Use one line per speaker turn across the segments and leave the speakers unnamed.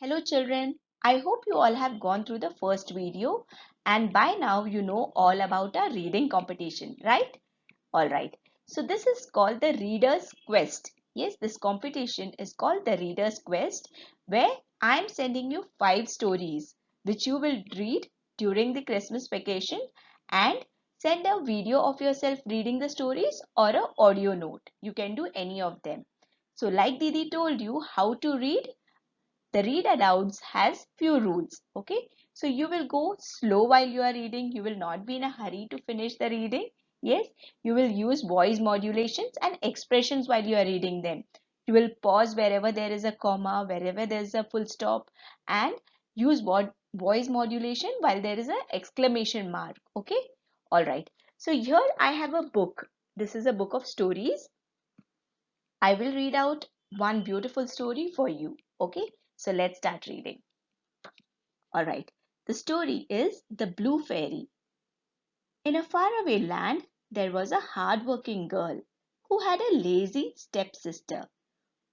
Hello children, I hope you all have gone through the first video and by now you know all about our reading competition, right? Alright, so this is called the Reader's Quest. Yes, this competition is called the Reader's Quest where I am sending you 5 stories which you will read during the Christmas vacation and send a video of yourself reading the stories or an audio note. You can do any of them. So like Didi told you how to read, the read alouds has few rules. Okay, so you will go slow while you are reading. You will not be in a hurry to finish the reading. Yes, you will use voice modulations and expressions while you are reading them. You will pause wherever there is a comma, wherever there is a full stop, and use voice modulation while there is an exclamation mark. Okay, all right, so here I have a book. This is a book of stories. I will read out one beautiful story for you. Okay, so let's start reading. Alright, the story is The Blue Fairy. In a faraway land, there was a hard-working girl who had a lazy stepsister.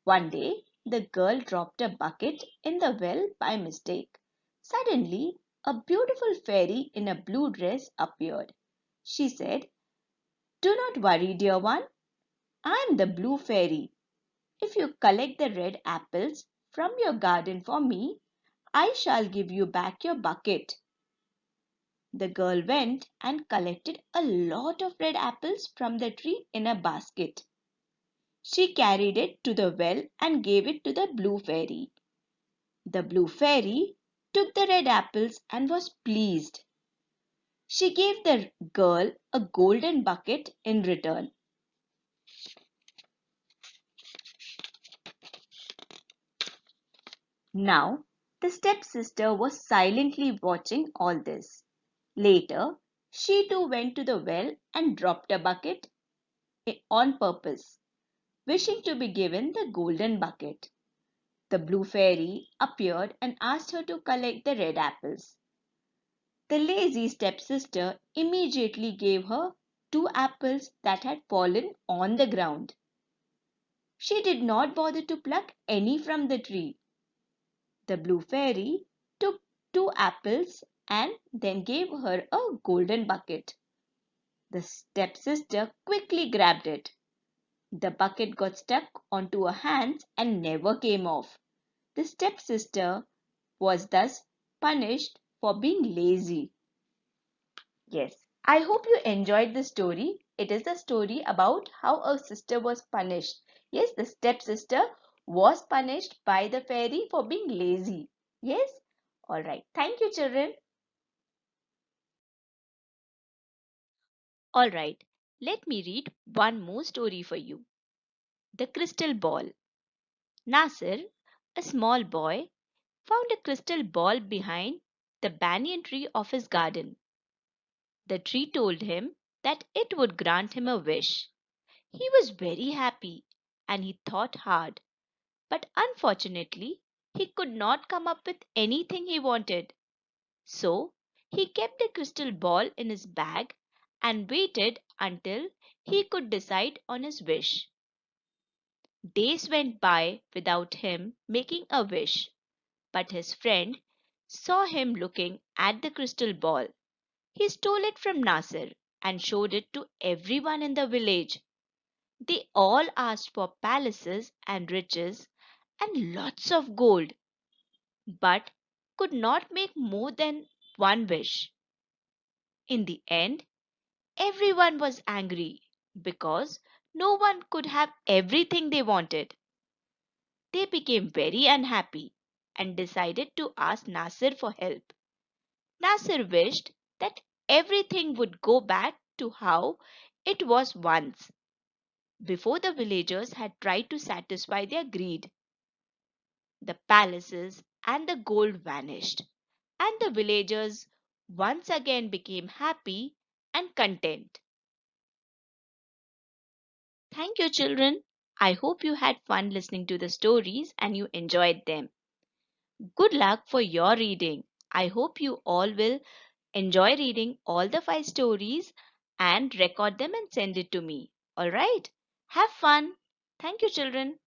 One day, the girl dropped a bucket in the well by mistake. Suddenly, a beautiful fairy in a blue dress appeared. She said, "Do not worry, dear one. I am the Blue Fairy. If you collect the red apples from your garden for me, I shall give you back your bucket." The girl went and collected a lot of red apples from the tree in a basket. She carried it to the well and gave it to the Blue Fairy. The Blue Fairy took the red apples and was pleased. She gave the girl a golden bucket in return. Now, the stepsister was silently watching all this. Later, she too went to the well and dropped a bucket on purpose, wishing to be given the golden bucket. The Blue Fairy appeared and asked her to collect the red apples. The lazy stepsister immediately gave her 2 apples that had fallen on the ground. She did not bother to pluck any from the tree. The Blue Fairy took 2 apples and then gave her a golden bucket. The stepsister quickly grabbed it. The bucket got stuck onto her hands and never came off. The stepsister was thus punished for being lazy. Yes, I hope you enjoyed the story. It is a story about how a sister was punished. Yes, the stepsister was punished by the fairy for being lazy. Yes, alright. Thank you, children. Alright, let me read one more story for you. The Crystal Ball. Nasir, a small boy, found a crystal ball behind the banyan tree of his garden. The tree told him that it would grant him a wish. He was very happy and he thought hard, but unfortunately, he could not come up with anything he wanted. So, he kept the crystal ball in his bag and waited until he could decide on his wish. Days went by without him making a wish, but his friend saw him looking at the crystal ball. He stole it from Nasir and showed it to everyone in the village. They all asked for palaces and riches and lots of gold, but could not make more than one wish. In the end, everyone was angry because no one could have everything they wanted. They became very unhappy and decided to ask Nasir for help. Nasir wished that everything would go back to how it was once, before the villagers had tried to satisfy their greed. The palaces and the gold vanished, and the villagers once again became happy and content. Thank you, children. I hope you had fun listening to the stories and you enjoyed them. Good luck for your reading. I hope you all will enjoy reading all the 5 stories and record them and send it to me. All right? Have fun. Thank you, children.